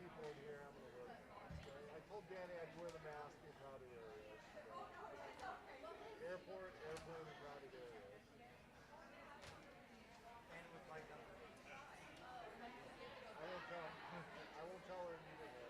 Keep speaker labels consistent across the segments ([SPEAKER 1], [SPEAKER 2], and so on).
[SPEAKER 1] people in here. I'm gonna wear masks. I told Danny I'd wear the mask in crowded areas. Airport, airplane, and crowded areas.
[SPEAKER 2] And with like a
[SPEAKER 1] I won't tell. I won't tell her neither one.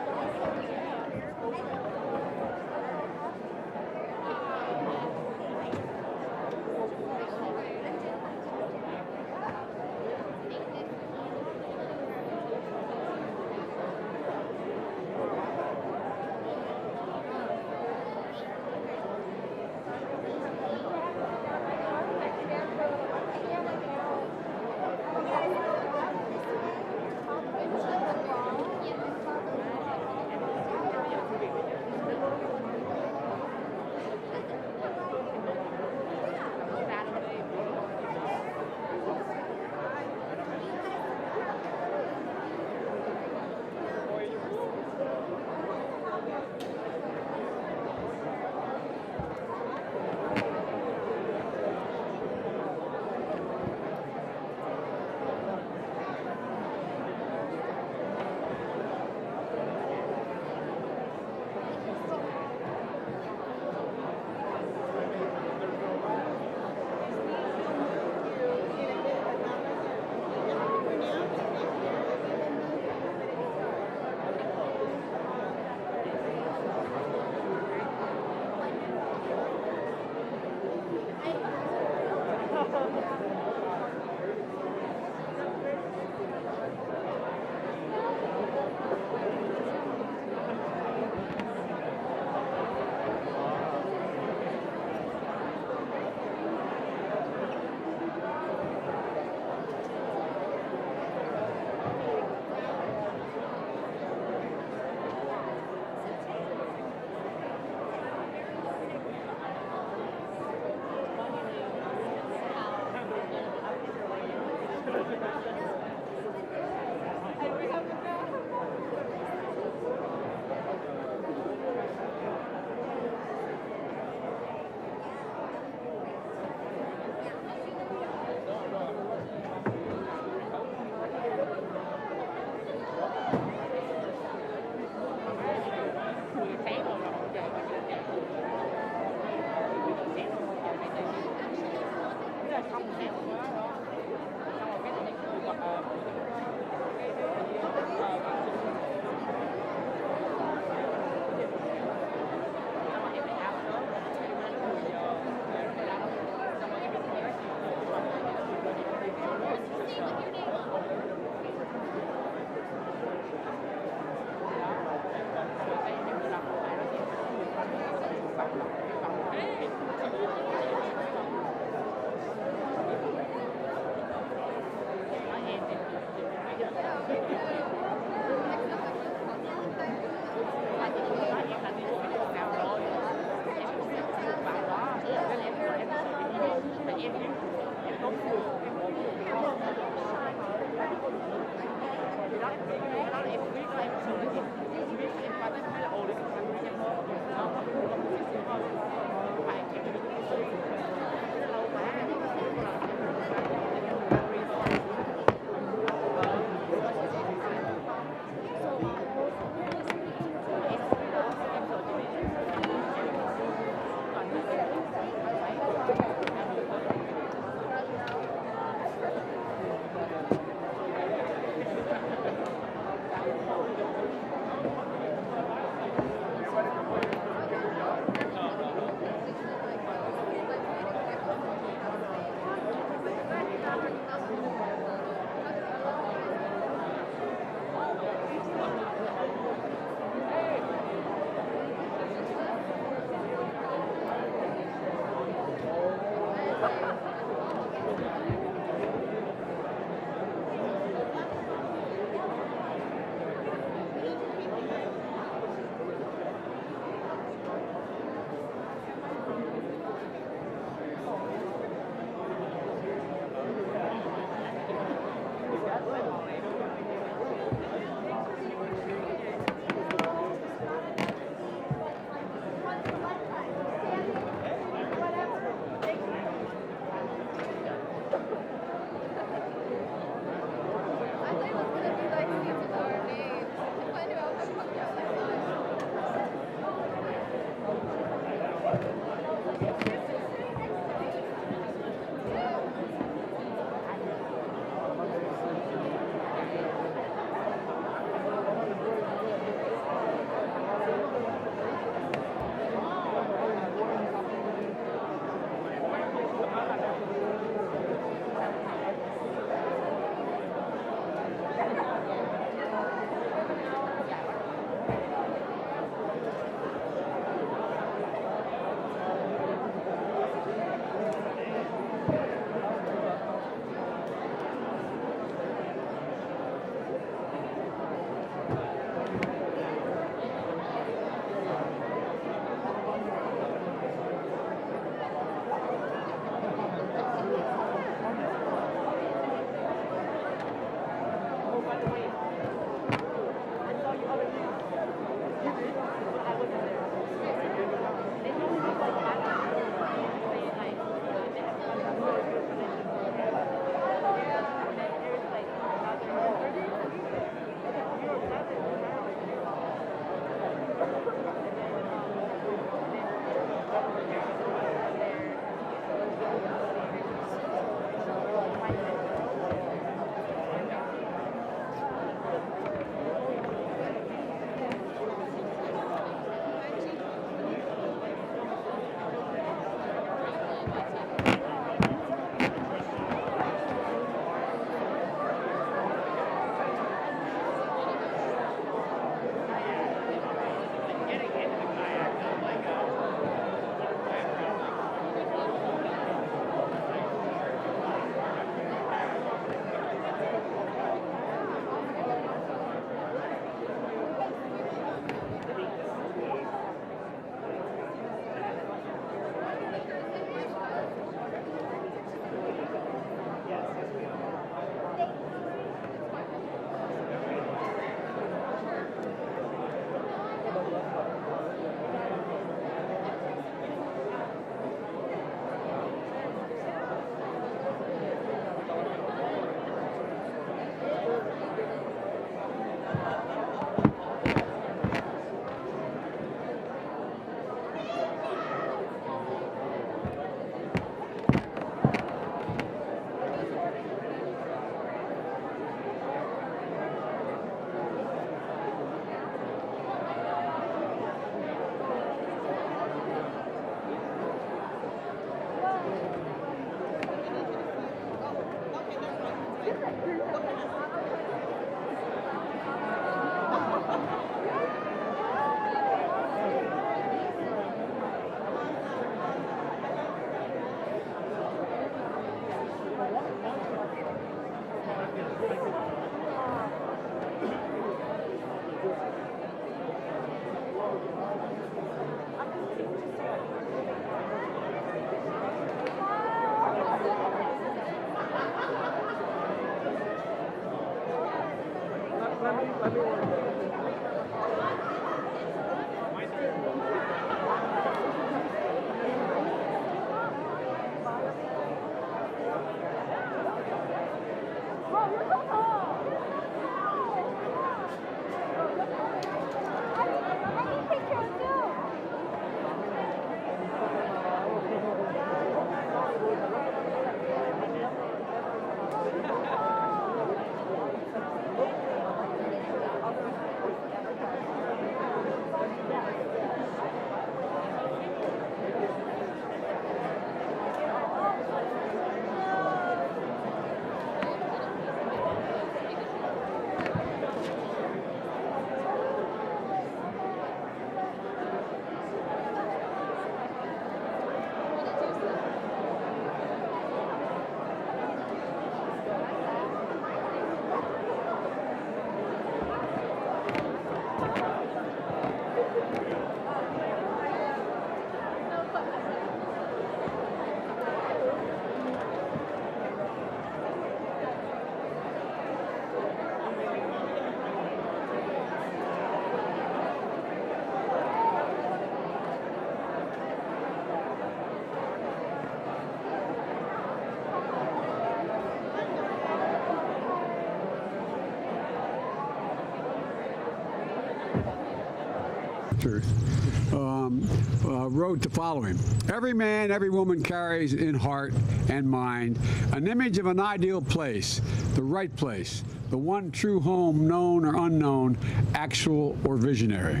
[SPEAKER 2] wrote the following: every man, every woman carries in heart and mind an image of an ideal place, the right place, the one true home, known or unknown, actual or visionary.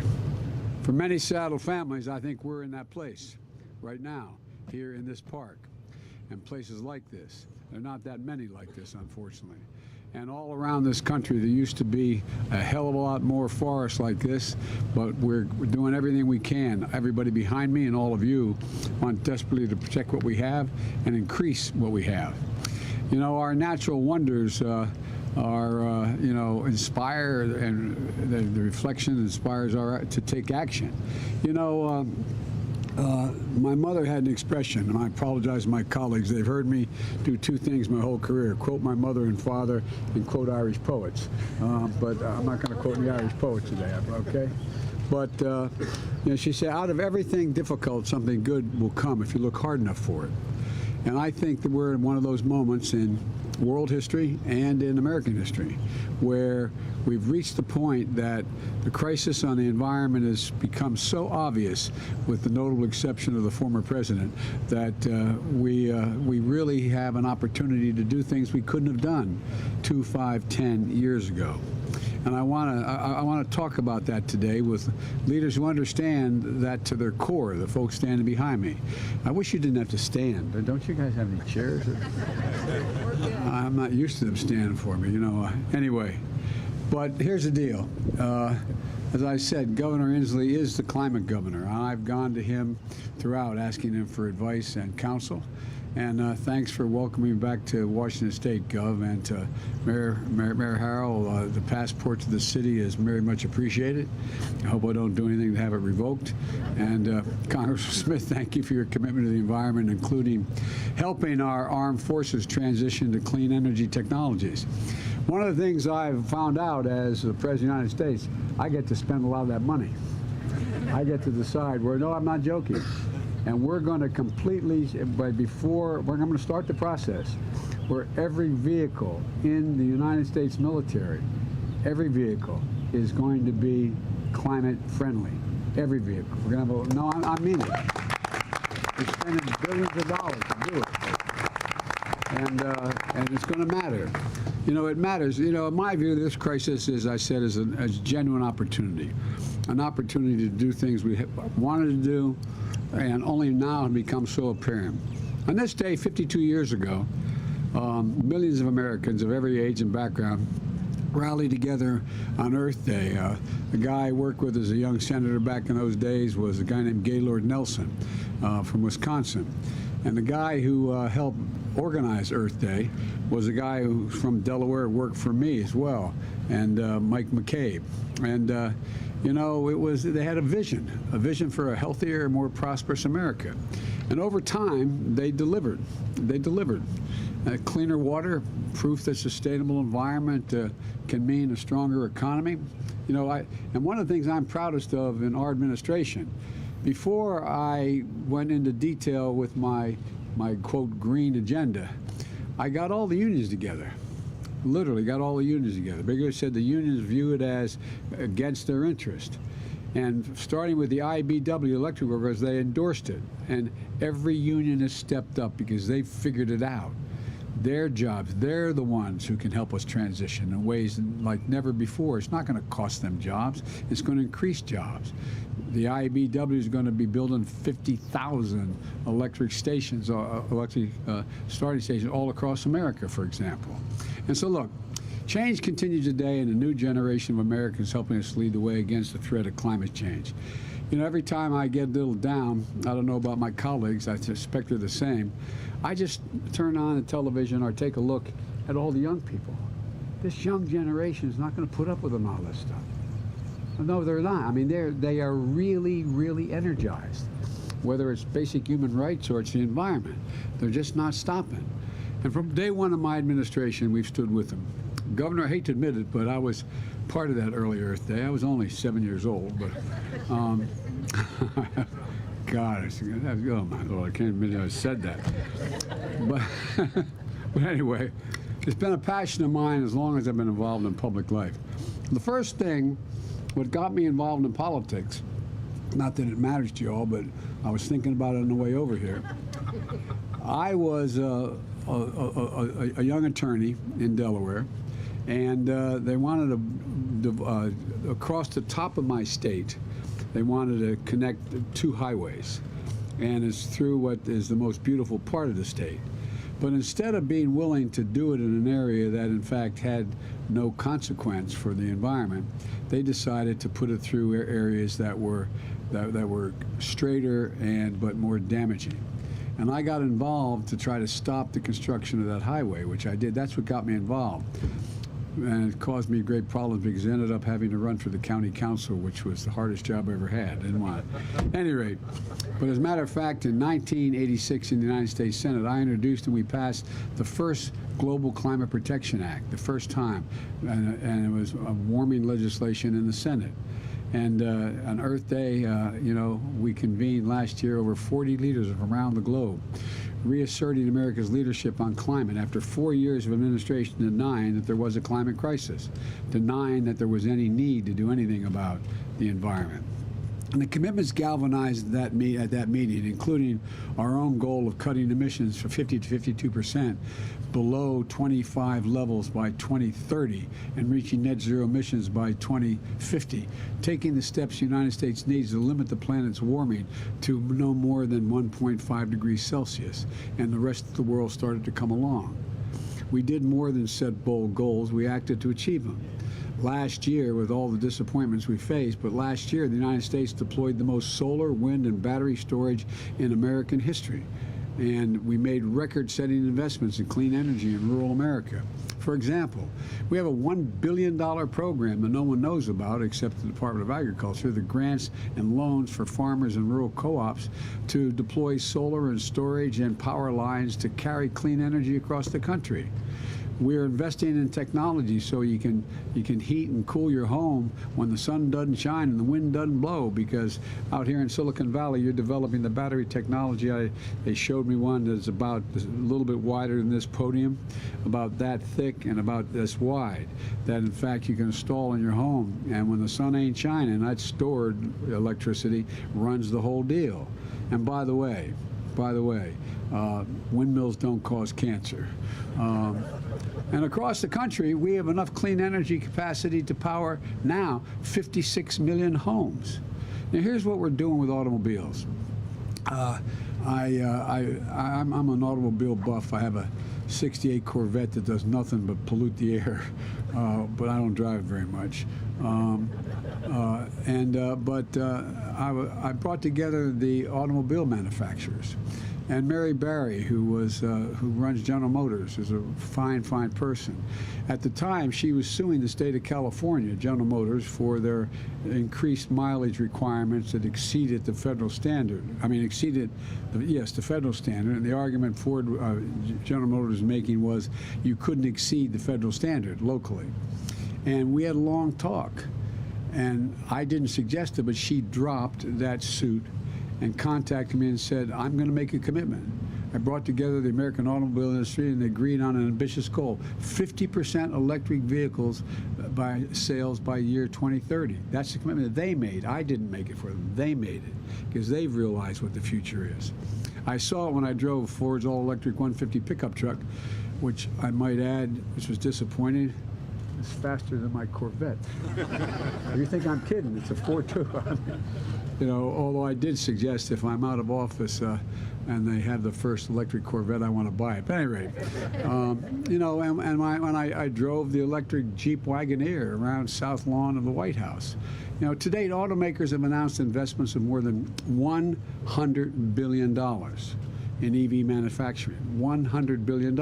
[SPEAKER 2] For many Seattle families, I think we're in that place right now, here in this park, and places like this. There are not that many like this, unfortunately. And all around this country, there used to be a hell of a lot more forests like this, but we're doing everything we can. Everybody behind me and all of you want desperately to protect what we have and increase what we have. You know, our natural wonders inspire, and the reflection inspires our to take action. You know, my mother had an expression, and I apologize to my colleagues. They've heard me do two things my whole career: quote my mother and father, and quote Irish poets. But I'm not going to quote any Irish poets today, okay? But she said, out of everything difficult, something good will come if you look hard enough for it. And I think that we're in one of those moments in world history and in American history where we've reached the point that the crisis on the environment has become so obvious, with the notable exception of the former president, that we really have an opportunity to do things we couldn't have done 2, 5, 10 years ago. And I want to talk about that today with leaders who understand that to their core, the folks standing behind me. I wish you didn't have to stand. Don't you guys have any chairs? I'm not used to them standing for me, Anyway, but here's the deal. As I said, Governor Inslee is the climate governor. I've gone to him throughout asking him for advice and counsel. And thanks for welcoming me back to Washington State, Gov, and to Mayor Harrell. The passport to the city is very much appreciated. I hope I don't do anything to have it revoked. And Congressman Smith, thank you for your commitment to the environment, including helping our armed forces transition to clean energy technologies. One of the things I've found out as the President of the United States, I get to spend a lot of that money. I get to decide where, no, I'm not joking. And we're going to completely, we're going to start the process where every vehicle in the United States military, every vehicle is going to be climate friendly. Every vehicle. We're going to have no, I mean it. We're spending billions of dollars to do it. And it's going to matter. It matters. In my view, this crisis, as I said, is a genuine opportunity. An opportunity to do things we wanted to do, and only now have become so apparent. On this day, 52 years ago, millions of Americans of every age and background rallied together on Earth Day. The guy I worked with as a young senator back in those days was a guy named Gaylord Nelson from Wisconsin. And the guy who helped organize Earth Day was a guy who from Delaware worked for me as well, and Mike McCabe. And they had a vision for a healthier, more prosperous America. And over time, they delivered. Cleaner water, proof that sustainable environment can mean a stronger economy. And one of the things I'm proudest of in our administration, before I went into detail with my quote, green agenda, I got all the unions together. Literally got all the unions together. Bigger said the unions view it as against their interest. And starting with the IBEW electric workers, they endorsed it. And every union has stepped up because they figured it out. Their jobs, they're the ones who can help us transition in ways like never before. It's not going to cost them jobs. It's going to increase jobs. The IBEW is going to be building 50,000 electric stations, electric starting stations all across America, for example. And so, look, change continues today, and a new generation of Americans helping us lead the way against the threat of climate change. Every time I get a little down, I don't know about my colleagues, I suspect they're the same, I just turn on the television or take a look at all the young people. This young generation is not going to put up with all this stuff. No, they're not. I mean, they are really, really energized, whether it's basic human rights or it's the environment. They're just not stopping. And from day one of my administration, we've stood with them. Governor, I hate to admit it, but I was part of that early Earth Day. I was only 7 years old, but God, oh my Lord, I can't admit I said that. But anyway, it's been a passion of mine as long as I've been involved in public life. The first thing, what got me involved in politics, not that it matters to you all, but I was thinking about it on the way over here. I was a young attorney in Delaware, and they wanted to, across the top of my state, they wanted to connect two highways, and it's through what is the most beautiful part of the state. But instead of being willing to do it in an area that in fact had no consequence for the environment, they decided to put it through areas that were straighter but more damaging. And I got involved to try to stop the construction of that highway, which I did. That's what got me involved. And it caused me great problems because I ended up having to run for the county council, which was the hardest job I ever had. Didn't want it. At any rate, but as a matter of fact, in 1986 in the United States Senate, I introduced and we passed the first Global Climate Protection Act, the first time, and it was a warming legislation in the Senate. And on Earth Day, we convened last year over 40 leaders from around the globe, reasserting America's leadership on climate after 4 years of administration denying that there was a climate crisis, denying that there was any need to do anything about the environment. And the commitments galvanized at that meeting, including our own goal of cutting emissions from 50 to 52% below 25 levels by 2030 and reaching net zero emissions by 2050, taking the steps the United States needs to limit the planet's warming to no more than 1.5 degrees Celsius, and the rest of the world started to come along. We did more than set bold goals, we acted to achieve them. Last year, with all the disappointments we faced, but last year the United States deployed the most solar, wind, and battery storage in American history. And we made record-setting investments in clean energy in rural America. For example, we have a $1 billion program that no one knows about except the Department of Agriculture, the grants and loans for farmers and rural co-ops to deploy solar and storage and power lines to carry clean energy across the country. We're investing in technology so you can heat and cool your home when the sun doesn't shine and the wind doesn't blow, because out here in Silicon Valley you're developing the battery technology. They showed me one that's about a little bit wider than this podium, about that thick and about this wide, that in fact you can install in your home, and when the sun ain't shining, that stored electricity runs the whole deal. And by the way, windmills don't cause cancer. And across the country, we have enough clean energy capacity to power now 56 million homes. Now, here's what we're doing with automobiles. I'm an automobile buff. I have a '68 Corvette that does nothing but pollute the air, but I don't drive very much. I brought together the automobile manufacturers. And Mary Barry, who runs General Motors, is a fine person. At the time, she was suing the state of California, General Motors, for their increased mileage requirements that exceeded the federal standard. The federal standard. And the argument General Motors was making was you couldn't exceed the federal standard locally. And we had a long talk. And I didn't suggest it, but she dropped that suit and contacted me and said, I'm going to make a commitment. I brought together the American automobile industry and they agreed on an ambitious goal, 50% electric vehicles by sales by year 2030. That's the commitment that they made. I didn't make it for them. They made it because they've realized what the future is. I saw it when I drove Ford's all-electric 150 pickup truck, which I might add, which was disappointing. It's faster than my Corvette. You think I'm kidding? It's a 4.2. Although I did suggest if I'm out of office and they have the first electric Corvette, I want to buy it. But at any rate, when I drove the electric Jeep Wagoneer around South Lawn of the White House. To date, automakers have announced investments of more than $100 billion in EV manufacturing. $100 billion.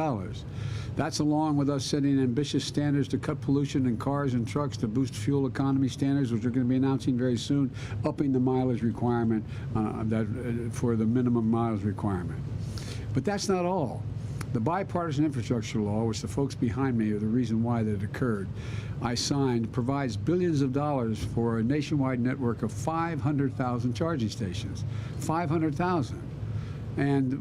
[SPEAKER 2] That's along with us setting ambitious standards to cut pollution in cars and trucks, to boost fuel economy standards, which we're going to be announcing very soon, upping the mileage requirement for the minimum mileage requirement. But that's not all. The bipartisan infrastructure law, which the folks behind me are the reason why that occurred, I signed, provides billions of dollars for a nationwide network of 500,000 charging stations. 500,000. And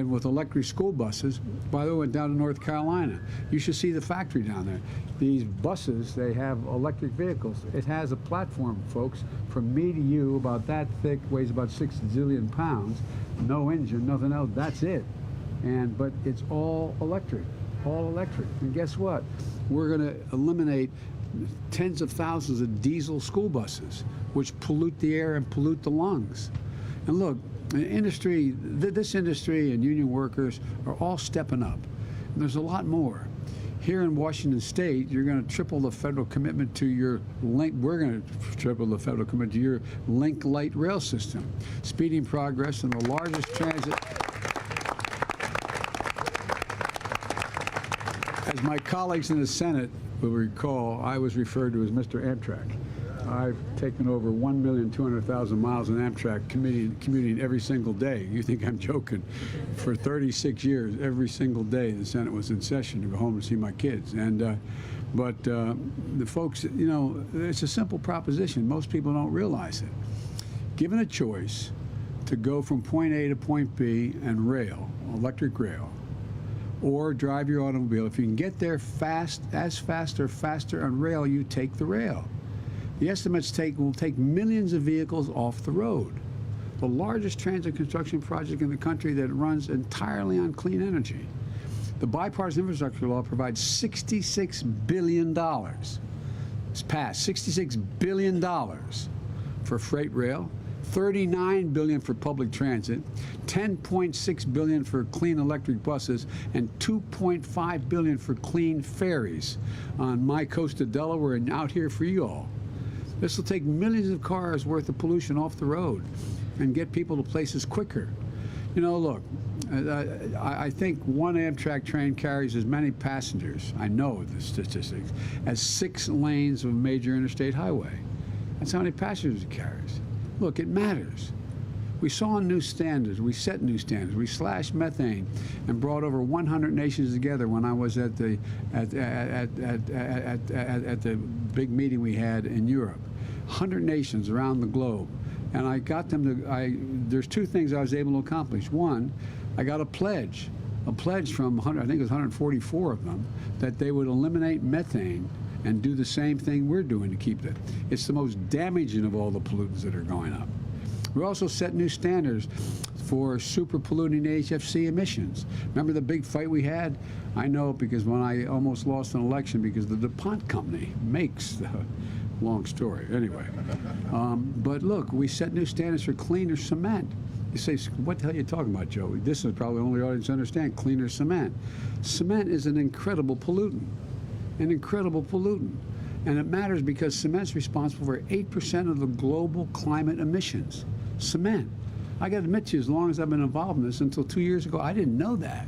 [SPEAKER 2] with electric school buses, by the way, down to North Carolina, you should see the factory down there. These buses, they have electric vehicles. It has a platform, folks, from me to you, about that thick, weighs about 6 zillion pounds, no engine, nothing else, that's it. But it's all electric, all electric. And guess what? We're going to eliminate tens of thousands of diesel school buses, which pollute the air and pollute the lungs. And look, this industry and union workers are all stepping up. And there's a lot more. Here in Washington State, you're going to triple the federal commitment to your link. We're going to triple the federal commitment to your Link Light rail system, speeding progress in the largest transit. As my colleagues in the Senate will recall, I was referred to as Mr. Amtrak. I've taken over 1,200,000 miles in Amtrak, commuting every single day. You think I'm joking? For 36 years, every single day, the Senate was in session to go home and see my kids. And But the folks, you know, it's a simple proposition. Most people don't realize it. Given a choice to go from point A to point B and rail, electric rail, or drive your automobile, if you can get there fast or faster on rail, you take the rail. The estimates will take millions of vehicles off the road. The largest transit construction project in the country that runs entirely on clean energy. The bipartisan infrastructure law provides $66 billion. It's passed $66 billion for freight rail, $39 billion for public transit, $10.6 billion for clean electric buses, and $2.5 billion for clean ferries on my coast of Delaware and out here for you all. This will take millions of cars worth of pollution off the road and get people to places quicker. You know, look, I think one Amtrak train carries as many passengers, I know the statistics, as 6 lanes of a major interstate highway. That's how many passengers it carries. Look, it matters. We saw new standards. We set new standards. We slashed methane and brought over 100 nations together when I was at the big meeting we had in Europe. 100 nations around the globe. And I got them to, there's 2 things I was able to accomplish. One, I got a pledge from, I think it was 144 of them, that they would eliminate methane and do the same thing we're doing to keep it. It's the most damaging of all the pollutants that are going up. We also set new standards for super polluting HFC emissions. Remember the big fight we had? I know because when I almost lost an election because the DuPont company makes the, long story, anyway. But look, we set new standards for cleaner cement. You say, what the hell are you talking about, Joe? This is probably the only audience to understand cleaner cement. Cement is an incredible pollutant. An incredible pollutant. And it matters because cement's responsible for 8% of the global climate emissions. Cement. I got to admit to you, as long as I've been involved in this, until 2 years ago, I didn't know that.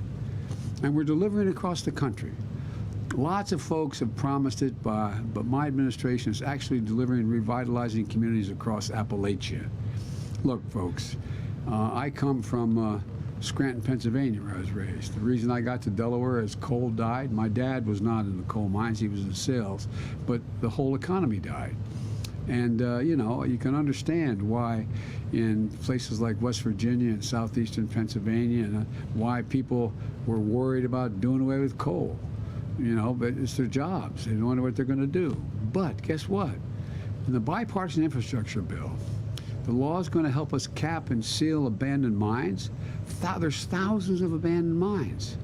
[SPEAKER 2] And we're delivering across the country. Lots of folks have promised it, but my administration is actually delivering and revitalizing communities across Appalachia. Look, folks, I come from Scranton, Pennsylvania, where I was raised. The reason I got to Delaware is coal died. My dad was not in the coal mines, he was in sales, but the whole economy died. And, you know, you can understand why in places like West Virginia and southeastern Pennsylvania, and why people were worried about doing away with coal. You know, but it's their jobs. They don't know what they're going to do. But guess what? In the bipartisan infrastructure bill, the law is going to help us cap and seal abandoned mines. There's thousands of abandoned mines.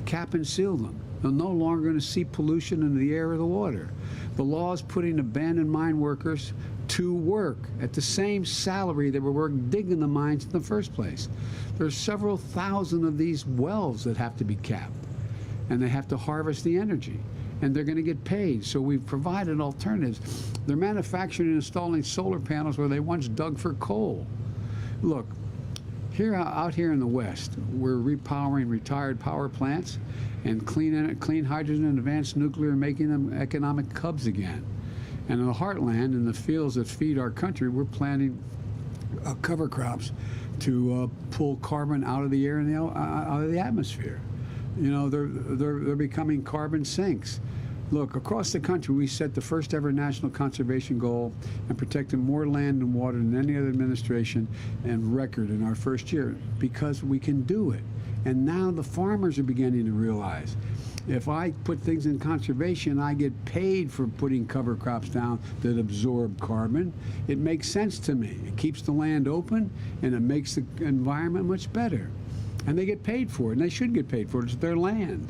[SPEAKER 2] Cap and seal them. They're no longer going to seep pollution into the air or the water. The law is putting abandoned mine workers to work at the same salary that were digging the mines in the first place. There's several thousand of these wells that have to be capped. And they have to harvest the energy, and they're going to get paid. So we've provided alternatives. They're manufacturing and installing solar panels where they once dug for coal. Look, out here in the West, we're repowering retired power plants and clean hydrogen and advanced nuclear, making them economic hubs again. And in the heartland, in the fields that feed our country, we're planting cover crops to pull carbon out of the air and out of the atmosphere. You know, they're becoming carbon sinks. Look, across the country, we set the first ever national conservation goal and protected more land and water than any other administration and record in our first year because we can do it. And now the farmers are beginning to realize if I put things in conservation, I get paid for putting cover crops down that absorb carbon. It makes sense to me. It keeps the land open and it makes the environment much better. And they get paid for it, and they should get paid for it. It's their land.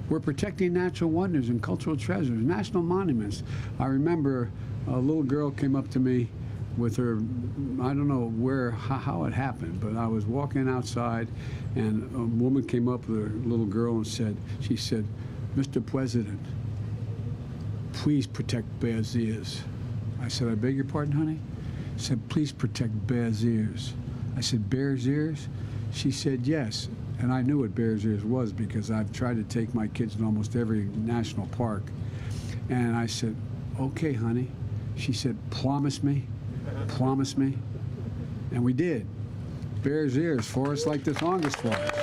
[SPEAKER 2] We're protecting natural wonders and cultural treasures, national monuments. I remember a little girl came up to me with her, I don't know how it happened, but I was walking outside, and a woman came up with her little girl and she said, Mr. President, please protect Bears Ears. I said, I beg your pardon, honey? She said, please protect Bears Ears. I said, Bears Ears? She said yes, and I knew what Bears Ears was because I've tried to take my kids to almost every national park. And I said, okay, honey. She said, promise me, promise me. And we did. Bears Ears, forests like this August forest.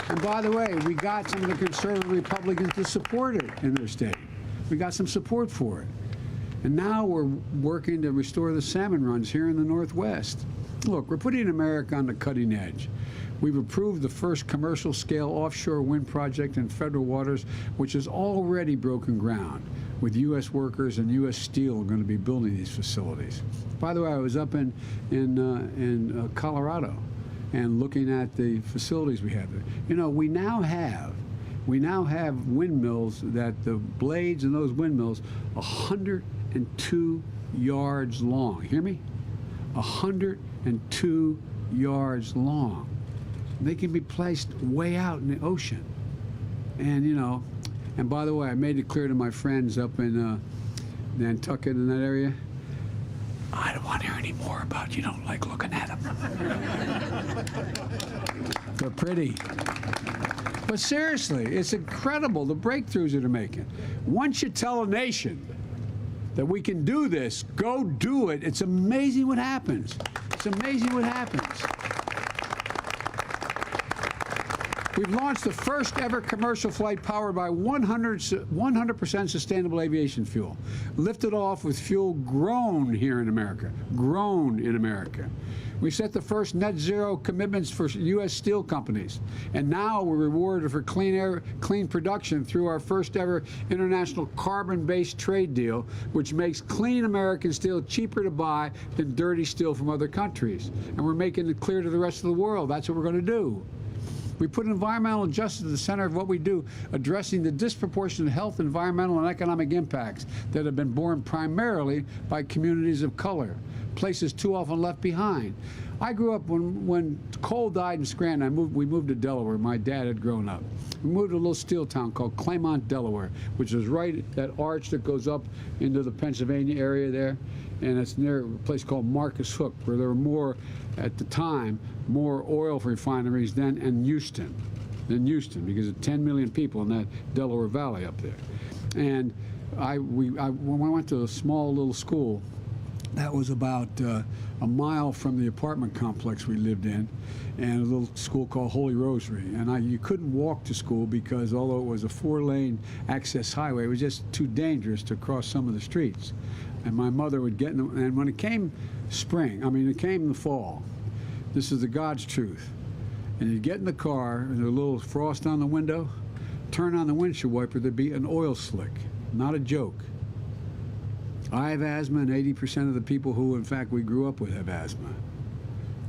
[SPEAKER 2] And by the way, we got some of the conservative Republicans to support it in their state. We got some support for it. And now we're working to restore the salmon runs here in the Northwest. Look, we're putting America on the cutting edge. We've approved the first commercial-scale offshore wind project in federal waters, which has already broken ground, with U.S. workers and U.S. Steel going to be building these facilities. By the way, I was up in Colorado and looking at the facilities we have there. You know, we now have windmills that the blades in those windmills 102 yards long. Hear me? 102 yards long. They can be placed way out in the ocean. And, you know, and by the way, I made it clear to my friends up in Nantucket in that area, I don't want to hear any more about you don't like looking at them. They're pretty. But seriously, it's incredible the breakthroughs that they're making. Once you tell a nation that we can do this, go do it. It's amazing what happens. It's amazing what happens. We've launched the first ever commercial flight powered by 100% sustainable aviation fuel. Lifted off with fuel grown here in America. Grown in America. We set the first net zero commitments for U.S. steel companies. And now we're rewarded for clean production through our first ever international carbon-based trade deal, which makes clean American steel cheaper to buy than dirty steel from other countries. And we're making it clear to the rest of the world that's what we're going to do. We put environmental justice at the center of what we do, addressing the disproportionate health, environmental, and economic impacts that have been borne primarily by communities of color, places too often left behind. I grew up when coal died in Scranton. We moved to Delaware. My dad had grown up. We moved to a little steel town called Claymont, Delaware, which is right that arch that goes up into the Pennsylvania area there. And it's near a place called Marcus Hook, where there were more, at the time, more oil refineries than Houston, because of 10 million people in that Delaware Valley up there. And when I went to a small little school that was about a mile from the apartment complex we lived in, and a little school called Holy Rosary. And you couldn't walk to school because although it was a 4-lane access highway, it was just too dangerous to cross some of the streets. And my mother would get in and when it came spring, it came the fall, this is the God's truth, and you'd get in the car and there's a little frost on the window, turn on the windshield wiper, there'd be an oil slick. Not a joke. I have asthma, and 80% of the people who, in fact, we grew up with have asthma.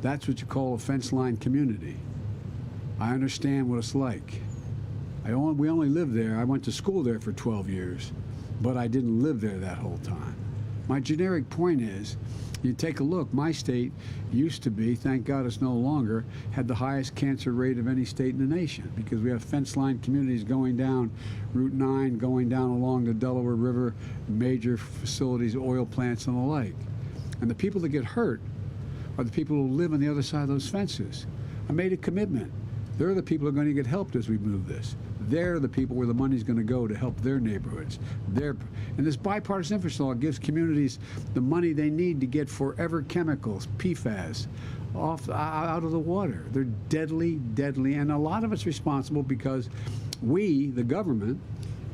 [SPEAKER 2] That's what you call a fence line community. I understand what it's like. We only lived there. I went to school there for 12 years, but I didn't live there that whole time. My generic point is, you take a look, my state used to be, thank God it's no longer, had the highest cancer rate of any state in the nation because we have fence line communities going down Route 9, going down along the Delaware River, major facilities, oil plants and the like. And the people that get hurt are the people who live on the other side of those fences. I made a commitment. They're the people who are going to get helped as we move this. They're the people where the money's going to go to help their neighborhoods. And this bipartisan infrastructure law gives communities the money they need to get forever chemicals, PFAS, out of the water. They're deadly, deadly, and a lot of it's responsible because we, the government,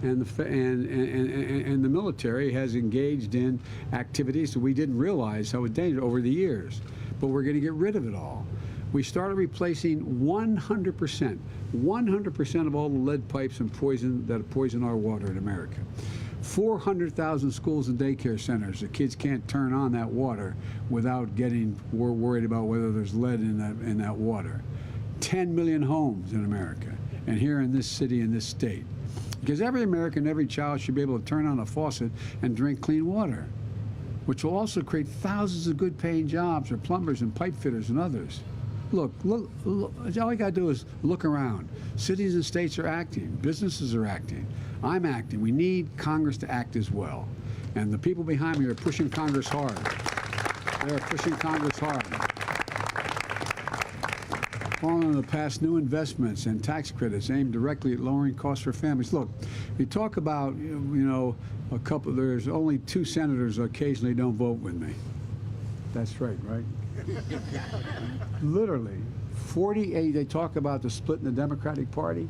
[SPEAKER 2] and the military has engaged in activities that we didn't realize how dangerous over the years. But we're going to get rid of it all. We started replacing 100% of all the lead pipes and poison that poison our water in America. 400,000 schools and daycare centers. The kids can't turn on that water without getting worried about whether there's lead in that water. 10 million homes in America, and here in this city, in this state. Because every American, every child should be able to turn on a faucet and drink clean water, which will also create thousands of good-paying jobs for plumbers and pipe fitters and others. Look, all you got to do is look around. Cities and states are acting. Businesses are acting. I'm acting. We need Congress to act as well. And the people behind me are pushing Congress hard. They are pushing Congress hard. Following the past new investments and tax credits aimed directly at lowering costs for families. Look, we talk about, there's only 2 senators who occasionally don't vote with me. That's right? Literally. 48, they talk about the split in the Democratic Party.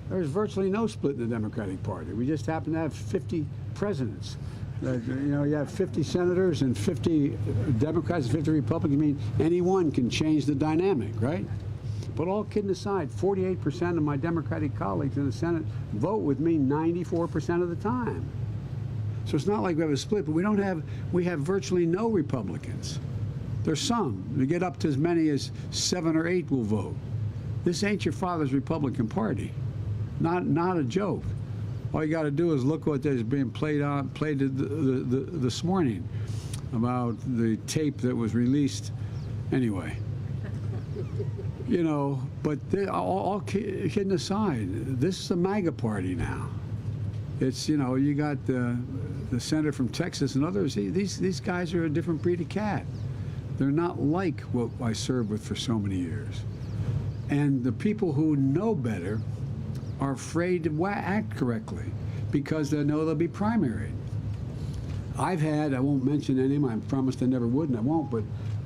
[SPEAKER 2] There's virtually no split in the Democratic Party. We just happen to have 50 presidents. You have 50 senators and 50 Democrats and 50 Republicans. I mean, any one can change the dynamic, right? But all kidding aside, 48% of my Democratic colleagues in the Senate vote with me 94% of the time. So it's not like we have a split, but we have virtually no Republicans. There's some. We get up to as many as 7 or 8 will vote. This ain't your father's Republican Party. Not a joke. All you got to do is look what is being played this morning about the tape that was released. Anyway, but all kidding aside, this is a MAGA party now. It's, you got the senator from Texas and others. These guys are a different breed of cat. They're not like what I served with for so many years. And the people who know better are afraid to act correctly because they know they'll be primaried. I've had, I won't mention any of them, I promised I never would and I won't, but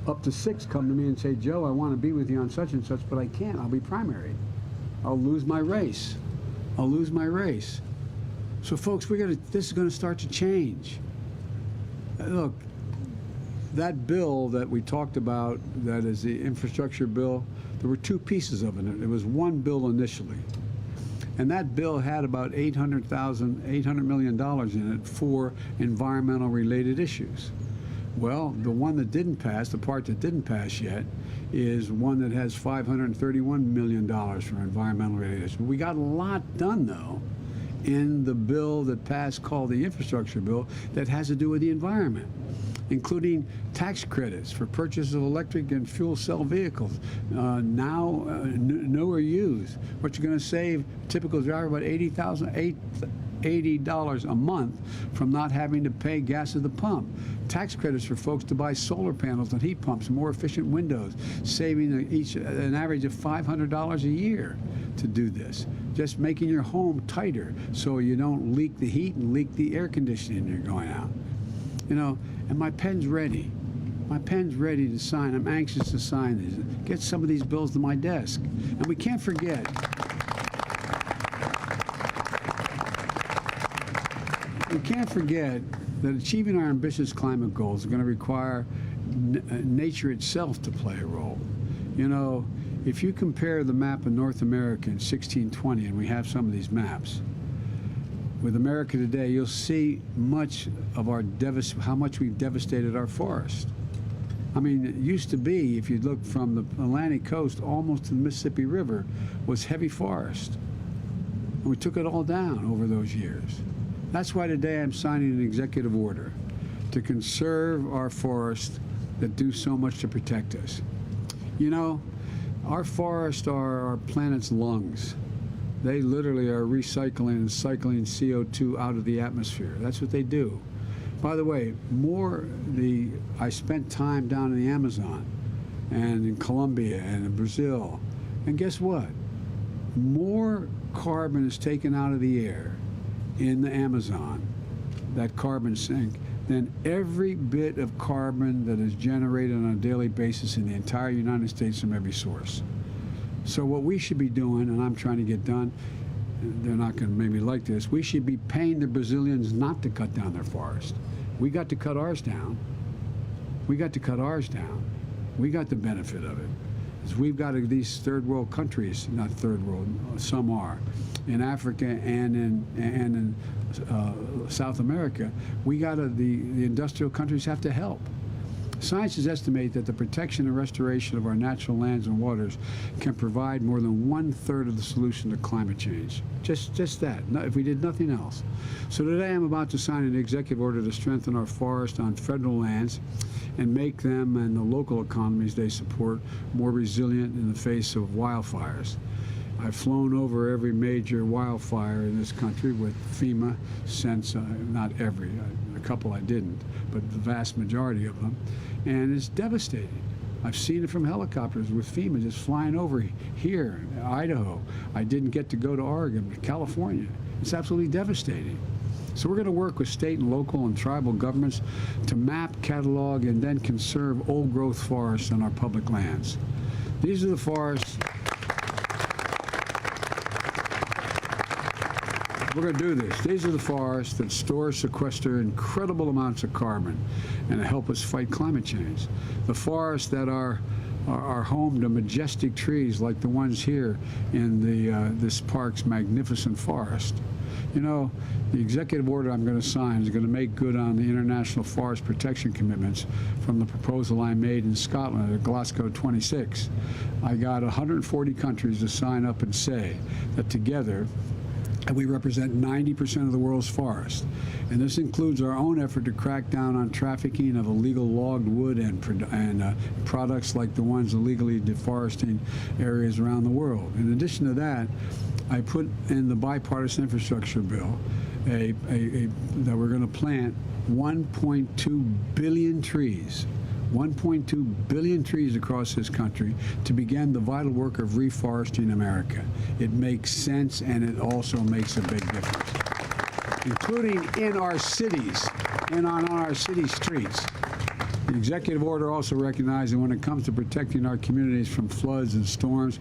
[SPEAKER 2] up to 6 come to me and say, Joe, I want to be with you on such and such, but I can't. I'll be primaried. I'll lose my race. I'll lose my race. So folks, this is going to start to change. Look, that bill that we talked about, that is the infrastructure bill, there were 2 pieces of it. It was one bill initially. And that bill had about $800 million in it for environmental related issues. Well, the one that didn't pass, the part that didn't pass yet, is one that has $531 million for environmental related issues. We got a lot done, though, in the bill that passed called the infrastructure bill that has to do with the environment, including tax credits for purchase of electric and fuel cell vehicles, now new or used. What you're going to save a typical driver about $80 a month from not having to pay gas at the pump. Tax credits for folks to buy solar panels and heat pumps and more efficient windows, saving each an average of $500 a year to do this. Just making your home tighter so you don't leak the heat and leak the air conditioning when you're going out. And my pen's ready. My pen's ready to sign. I'm anxious to sign these. Get some of these bills to my desk. And we can't forget. We can't forget that achieving our ambitious climate goals is going to require nature itself to play a role. If you compare the map of North America in 1620, and we have some of these maps, with America today, you'll see much of how much we've devastated our forest. I mean, it used to be, if you look from the Atlantic coast almost to the Mississippi River, was heavy forest. And we took it all down over those years. That's why today I'm signing an executive order to conserve our forests that do so much to protect us. Our forests are our planet's lungs. They literally are recycling and cycling CO2 out of the atmosphere. That's what they do. By the way, I spent time down in the Amazon and in Colombia and in Brazil. And guess what? More carbon is taken out of the air in the Amazon, that carbon sink, than every bit of carbon that is generated on a daily basis in the entire United States from every source. So what we should be doing, and I'm trying to get done, they're not going to maybe like this, we should be paying the Brazilians not to cut down their forest. We got to cut ours down. We got to cut ours down. We got the benefit of it. Because we've got these third world countries, not third world, some are, in Africa and in South America, the industrial countries have to help. Scientists estimate that the protection and restoration of our natural lands and waters can provide more than 1/3 of the solution to climate change. Just that, if we did nothing else. So today I'm about to sign an executive order to strengthen our forests on federal lands and make them and the local economies they support more resilient in the face of wildfires. I've flown over every major wildfire in this country with FEMA since, not every, a couple I didn't, but the vast majority of them, and it's devastating. I've seen it from helicopters with FEMA just flying over here, Idaho. I didn't get to go to Oregon, but California. It's absolutely devastating. So we're going to work with state and local and tribal governments to map, catalog, and then conserve old-growth forests on our public lands. These are the forests. We're going to do this. These are the forests that store, sequester incredible amounts of carbon and help us fight climate change. The forests that are home to majestic trees like the ones here in this park's magnificent forest. You know, the executive order I'm going to sign is going to make good on the international forest protection commitments from the proposal I made in Scotland at Glasgow 26. I got 140 countries to sign up and say that together we represent 90% of the world's forest. And this includes our own effort to crack down on trafficking of illegal logged wood and products like the ones illegally deforesting areas around the world. In addition to that, I put in the bipartisan infrastructure bill that we're going to plant 1.2 billion trees. 1.2 billion trees across this country to begin the vital work of reforesting America. It makes sense, and it also makes a big difference, including in our cities and on our city streets. The executive order also recognizes that when it comes to protecting our communities from floods and storms,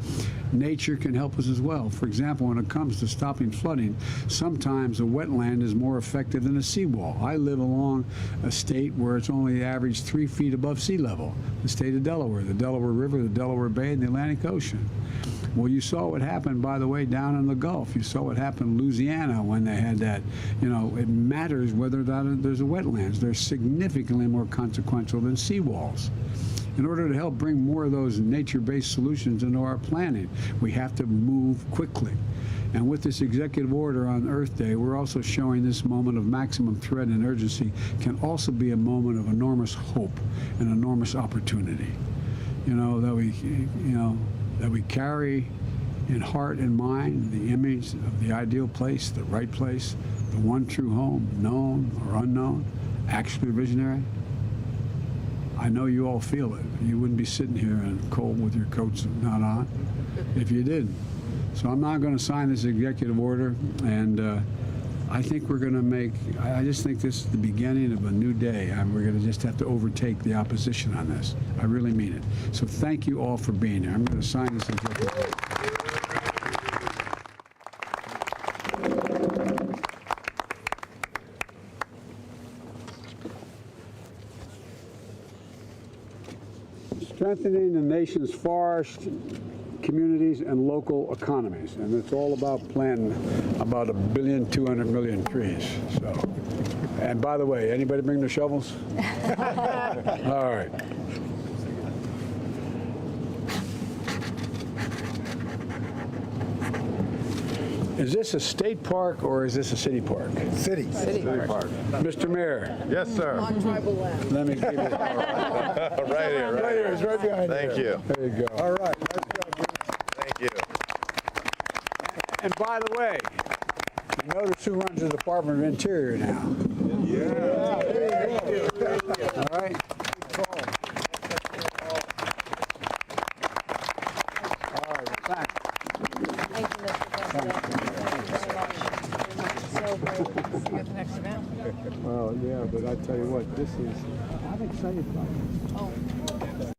[SPEAKER 2] nature can help us as well. For example, when it comes to stopping flooding, sometimes a wetland is more effective than a seawall. I live along a state where it's only average 3 feet above sea level, the state of Delaware, the Delaware River, the Delaware Bay, and the Atlantic Ocean. Well, you saw what happened, by the way, down in the Gulf. You saw what happened in Louisiana when they had that. You know, it matters whether or not there's a wetlands. They're significantly more consequential than seawalls. In order to help bring more of those nature-based solutions into our planning, we have to move quickly. And with this executive order on Earth Day, we're also showing this moment of maximum threat and urgency can also be a moment of enormous hope and enormous opportunity. You know, that we carry in heart and mind the image of the ideal place, the right place, the one true home, known or unknown, actually visionary. I know you all feel it. You wouldn't be sitting here in cold with your coats not on if you didn't. So I'm not going to sign this executive order, and I think we're going to I just think this is the beginning of a new day. We're going to just have to overtake the opposition on this. I really mean it. So thank you all for being here. I'm going to sign this executive order. Strengthening the nation's forest communities and local economies, and it's all about planting about 1,200,000,000 trees. So, and by the way, anybody bring their shovels? All right. Is this a state park or is this a city park?
[SPEAKER 1] City park.
[SPEAKER 2] Mr. Mayor,
[SPEAKER 1] Yes, sir.
[SPEAKER 3] On tribal land.
[SPEAKER 2] let me give you.
[SPEAKER 1] Right here, right here.
[SPEAKER 4] It's right behind
[SPEAKER 1] Thank you.
[SPEAKER 2] There you go.
[SPEAKER 4] All right. Nice job.
[SPEAKER 1] Thank you.
[SPEAKER 2] And by the way, you notice who runs the Department of Interior now.
[SPEAKER 4] Yeah. There you go.
[SPEAKER 2] All right. All right. Thanks.
[SPEAKER 3] Thank you, Mr. President. Thank you very much. So great to see you at the next event.
[SPEAKER 2] Well, yeah, but I tell you what, I'm excited about it.
[SPEAKER 3] Oh.